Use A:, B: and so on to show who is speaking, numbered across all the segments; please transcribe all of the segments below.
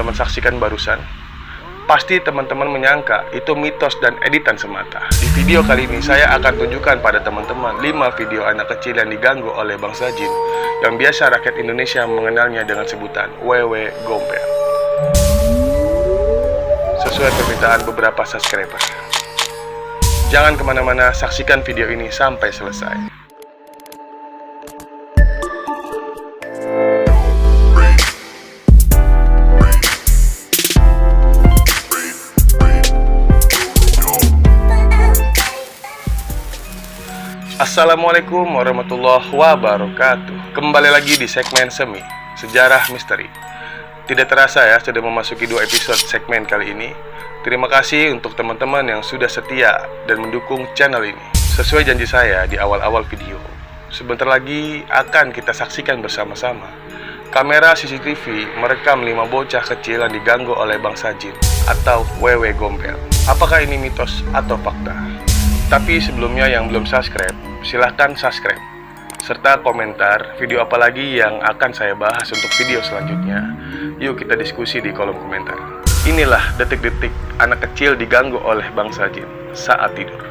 A: mensaksikan barusan, pasti teman-teman menyangka itu mitos dan editan semata. Di video kali ini saya akan tunjukkan pada teman-teman 5 video anak kecil yang diganggu oleh bangsa jin yang biasa rakyat Indonesia mengenalnya dengan sebutan wewe gombel. Sesuai permintaan beberapa subscriber. Jangan kemana-mana, saksikan video ini sampai selesai. Assalamualaikum warahmatullahi wabarakatuh. Kembali lagi di segmen Semi, Sejarah Misteri. Tidak terasa ya, sudah memasuki 2 episode segmen kali ini. Terima kasih untuk teman-teman yang sudah setia dan mendukung channel ini. Sesuai janji saya di awal-awal video, sebentar lagi akan kita saksikan bersama-sama kamera CCTV merekam 5 bocah kecil yang diganggu oleh bangsa jin atau wewe gombel. Apakah ini mitos atau fakta? Tapi sebelumnya yang belum subscribe, silahkan subscribe serta komentar video apa lagi yang akan saya bahas untuk video selanjutnya. Yuk kita diskusi di kolom komentar. Inilah detik-detik anak kecil diganggu oleh bangsa jin saat tidur.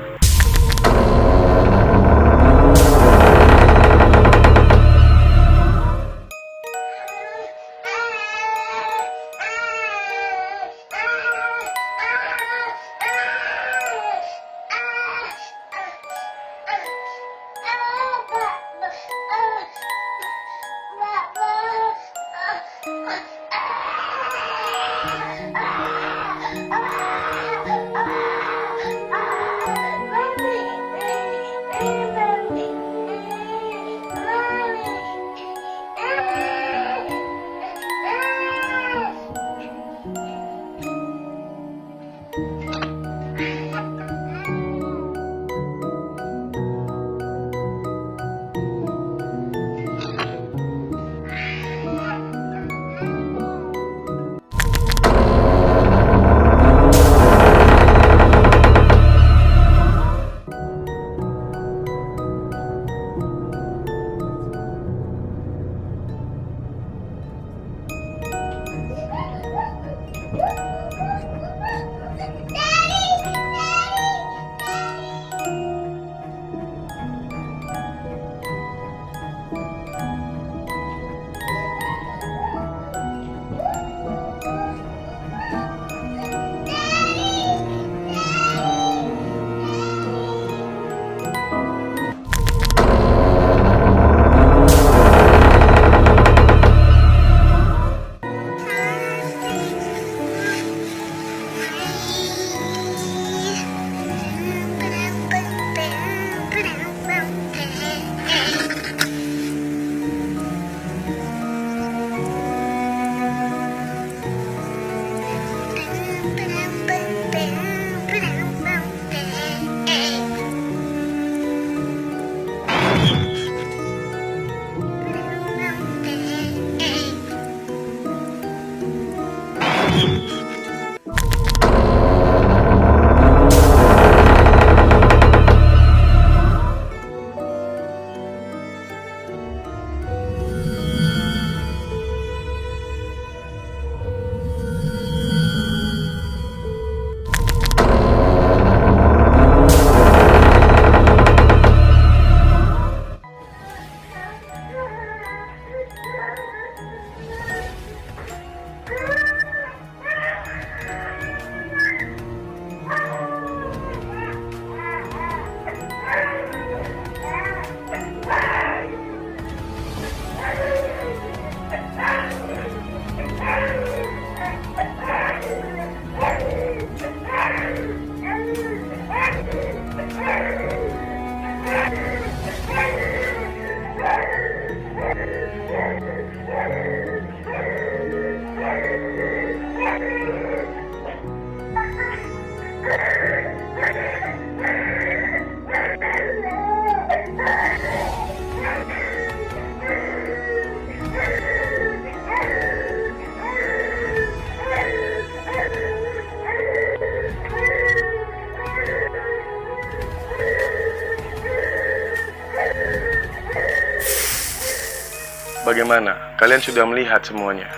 A: Bagaimana? Kalian sudah melihat semuanya?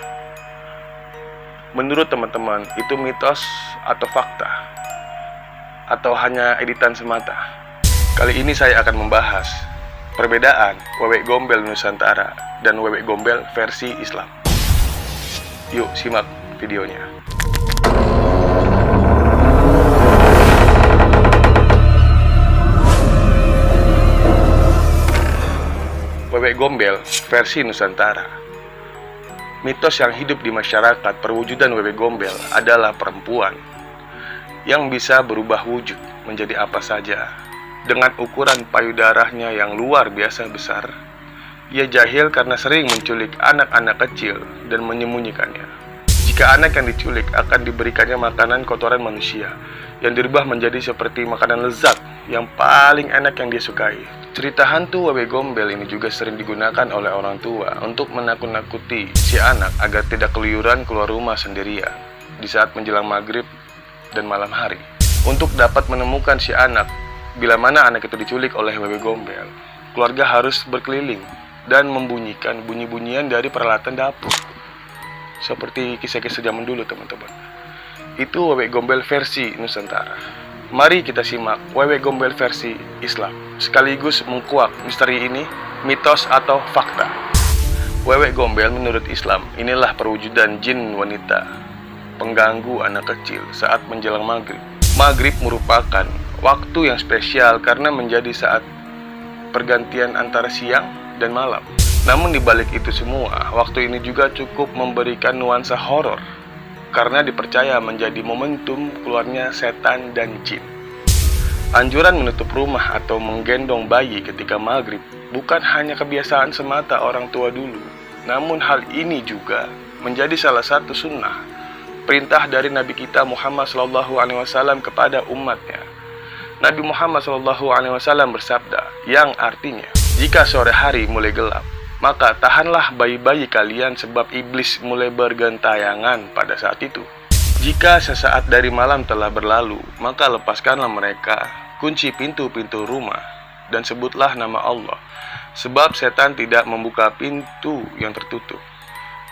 A: Menurut teman-teman, itu mitos atau fakta? Atau hanya editan semata? Kali ini saya akan membahas perbedaan Wewe Gombel Nusantara dan Wewe Gombel versi Islam. Yuk simak videonya. Wewe Gombel versi Nusantara. Mitos yang hidup di masyarakat perwujudan wewe gombel adalah perempuan yang bisa berubah wujud menjadi apa saja dengan ukuran payudaranya yang luar biasa besar. Ia jahil karena sering menculik anak-anak kecil dan menyembunyikannya. Jika anak yang diculik akan diberikannya makanan kotoran manusia yang dirubah menjadi seperti makanan lezat yang paling enak yang dia sukai. Cerita hantu wewe gombel ini juga sering digunakan oleh orang tua untuk menakut-nakuti si anak agar tidak keluyuran keluar rumah sendirian di saat menjelang maghrib dan malam hari. Untuk dapat menemukan si anak bila mana anak itu diculik oleh wewe gombel, keluarga harus berkeliling dan membunyikan bunyi-bunyian dari peralatan dapur. Seperti kisah-kisah zaman dulu, teman-teman. Itu wewe gombel versi Nusantara. Mari kita simak wewe gombel versi Islam, sekaligus mengkuak misteri ini, mitos atau fakta. Wewe gombel menurut Islam inilah perwujudan jin wanita pengganggu anak kecil saat menjelang maghrib. Maghrib merupakan waktu yang spesial karena menjadi saat pergantian antara siang dan malam. Namun dibalik itu semua, waktu ini juga cukup memberikan nuansa horor karena dipercaya menjadi momentum keluarnya setan dan jin. Anjuran menutup rumah atau menggendong bayi ketika maghrib bukan hanya kebiasaan semata orang tua dulu, namun hal ini juga menjadi salah satu sunnah perintah dari Nabi kita Muhammad SAW kepada umatnya. Nabi Muhammad SAW bersabda, yang artinya, jika sore hari mulai gelap, maka tahanlah bayi-bayi kalian sebab iblis mulai bergentayangan pada saat itu. Jika sesaat dari malam telah berlalu, maka lepaskanlah mereka, kunci pintu-pintu rumah, dan sebutlah nama Allah. Sebab setan tidak membuka pintu yang tertutup.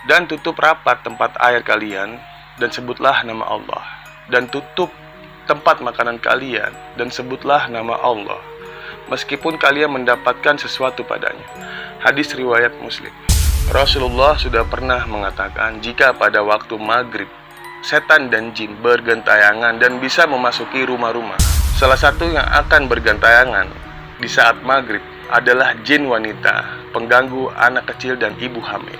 A: Dan tutup rapat tempat air kalian, dan sebutlah nama Allah. Dan tutup tempat makanan kalian, dan sebutlah nama Allah, meskipun kalian mendapatkan sesuatu padanya. Hadis riwayat Muslim. Rasulullah sudah pernah mengatakan, jika pada waktu maghrib setan dan jin bergentayangan dan bisa memasuki rumah-rumah, salah satu yang akan bergentayangan di saat maghrib adalah jin wanita pengganggu anak kecil dan ibu hamil.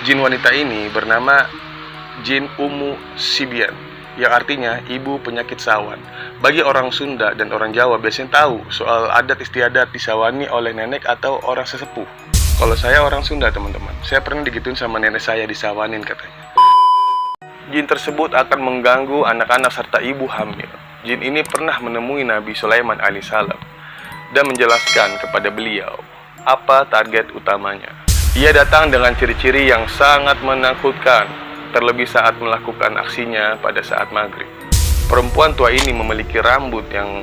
A: Jin wanita ini bernama Jin Ummu Sibyan, yang artinya ibu penyakit sawan. Bagi orang Sunda dan orang Jawa biasanya tahu soal adat istiadat disawani oleh nenek atau orang sesepuh. Kalau saya orang Sunda, teman-teman, saya pernah digituin sama nenek saya, disawanin katanya. Jin tersebut akan mengganggu anak-anak serta ibu hamil. Jin ini pernah menemui Nabi Sulaiman alaihissalam dan menjelaskan kepada beliau apa target utamanya. Ia datang dengan ciri-ciri yang sangat menakutkan, terlebih saat melakukan aksinya pada saat maghrib. Perempuan tua ini memiliki rambut yang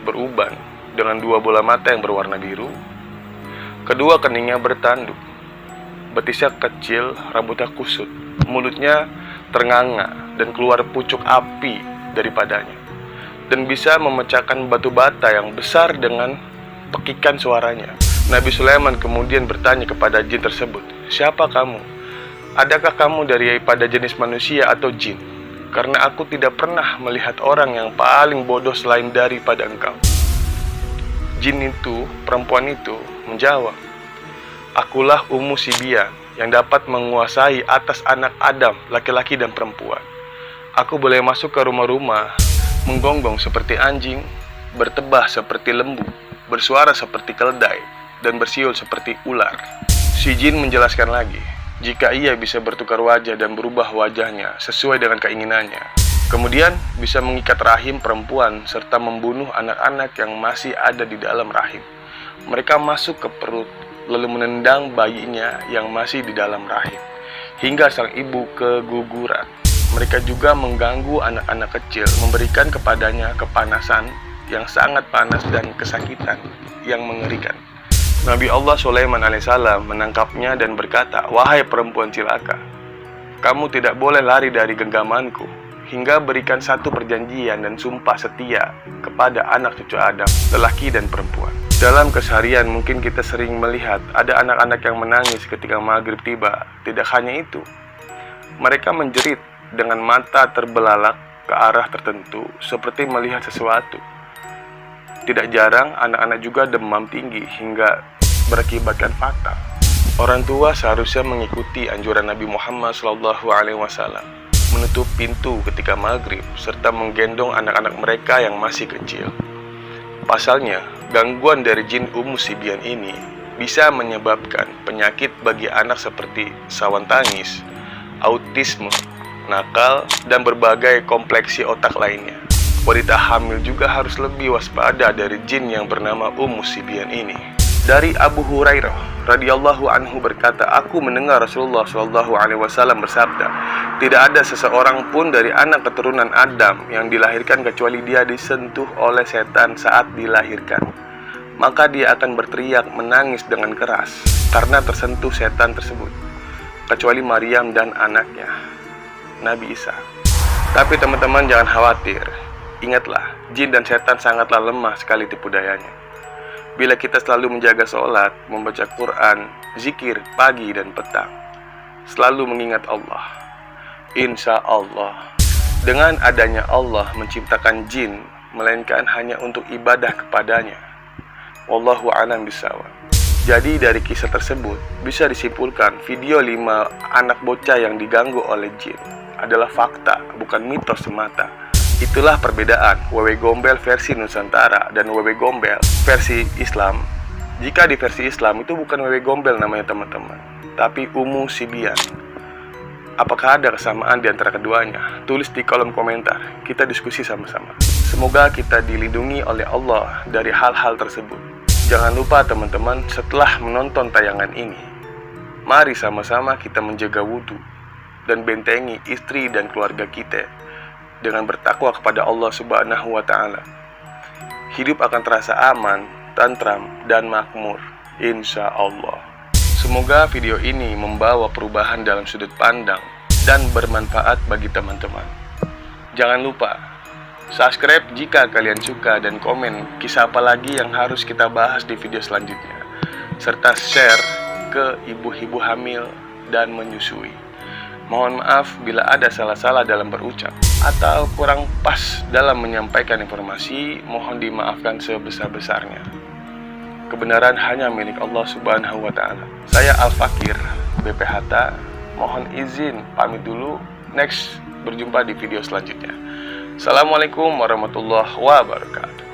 A: beruban dengan dua bola mata yang berwarna biru. Kedua keningnya bertanduk, betisnya kecil, rambutnya kusut, mulutnya ternganga dan keluar pucuk api daripadanya, dan bisa memecahkan batu bata yang besar dengan pekikan suaranya. Nabi Sulaiman kemudian bertanya kepada jin tersebut, "Siapa kamu? Adakah kamu daripada jenis manusia atau jin? Karena aku tidak pernah melihat orang yang paling bodoh selain daripada engkau." Jin itu, perempuan itu, menjawab, "Akulah Ummu Sibyan yang dapat menguasai atas anak Adam, laki-laki dan perempuan. Aku boleh masuk ke rumah-rumah, menggonggong seperti anjing, bertebah seperti lembu, bersuara seperti keledai, dan bersiul seperti ular." Si jin menjelaskan lagi, jika ia bisa bertukar wajah dan berubah wajahnya sesuai dengan keinginannya, kemudian bisa mengikat rahim perempuan serta membunuh anak-anak yang masih ada di dalam rahim. Mereka masuk ke perut, lalu menendang bayinya yang masih di dalam rahim, hingga sang ibu keguguran. Mereka juga mengganggu anak-anak kecil, memberikan kepadanya kepanasan yang sangat panas dan kesakitan yang mengerikan. Nabi Allah Sulaiman alaihissalam menangkapnya dan berkata, "Wahai perempuan cilaka, kamu tidak boleh lari dari genggamanku, hingga berikan satu perjanjian dan sumpah setia kepada anak cucu Adam, lelaki dan perempuan. Dalam keseharian mungkin kita sering melihat ada anak-anak yang menangis ketika maghrib tiba. Tidak hanya itu, mereka menjerit dengan mata terbelalak ke arah tertentu seperti melihat sesuatu. Tidak jarang anak-anak juga demam tinggi hingga berakibatkan fatal. Orang tua seharusnya mengikuti anjuran Nabi Muhammad SAW, menutup pintu ketika maghrib serta menggendong anak-anak mereka yang masih kecil. Pasalnya, gangguan dari jin Sibyan ini bisa menyebabkan penyakit bagi anak seperti sawan tangis, autisme, nakal, dan berbagai kompleksi otak lainnya. Wanita hamil juga harus lebih waspada dari jin yang bernama Sibyan ini. Dari Abu Hurairah radhiyallahu anhu berkata, aku mendengar Rasulullah SAW bersabda, tidak ada seseorang pun dari anak keturunan Adam yang dilahirkan kecuali dia disentuh oleh setan saat dilahirkan. Maka dia akan berteriak menangis dengan keras karena tersentuh setan tersebut, kecuali Maryam dan anaknya, Nabi Isa. Tapi teman-teman jangan khawatir. Ingatlah, jin dan setan sangatlah lemah sekali tipu dayanya. Bila kita selalu menjaga sholat, membaca Quran, zikir pagi dan petang, selalu mengingat Allah, insya Allah, dengan adanya Allah menciptakan jin, melainkan hanya untuk ibadah kepadanya. Wallahu a'lam bishawab. Jadi dari kisah tersebut bisa disimpulkan video 5 anak bocah yang diganggu oleh jin adalah fakta, bukan mitos semata. Itulah perbedaan Wewe Gombel versi Nusantara dan Wewe Gombel versi Islam. Jika di versi Islam itu bukan Wewe Gombel namanya teman-teman, tapi Sibyan. Apakah ada kesamaan di antara keduanya? Tulis di kolom komentar, kita diskusi sama-sama. Semoga kita dilindungi oleh Allah dari hal-hal tersebut. Jangan lupa teman-teman, setelah menonton tayangan ini, mari sama-sama kita menjaga wudhu dan bentengi istri dan keluarga kita dengan bertakwa kepada Allah Subhanahu wa Ta'ala. Hidup akan terasa aman, tantram, dan makmur, insya Allah. Semoga video ini membawa perubahan dalam sudut pandang dan bermanfaat bagi teman-teman. Jangan lupa subscribe jika kalian suka dan komen kisah apa lagi yang harus kita bahas di video selanjutnya, serta share ke ibu-ibu hamil dan menyusui. Mohon maaf bila ada salah-salah dalam berucap atau kurang pas dalam menyampaikan informasi, mohon dimaafkan sebesar-besarnya. Kebenaran hanya milik Allah Subhanahu wa Ta'ala. Saya Al-Fakir BPHT, mohon izin pamit dulu. Next, berjumpa di video selanjutnya. Assalamualaikum warahmatullahi wabarakatuh.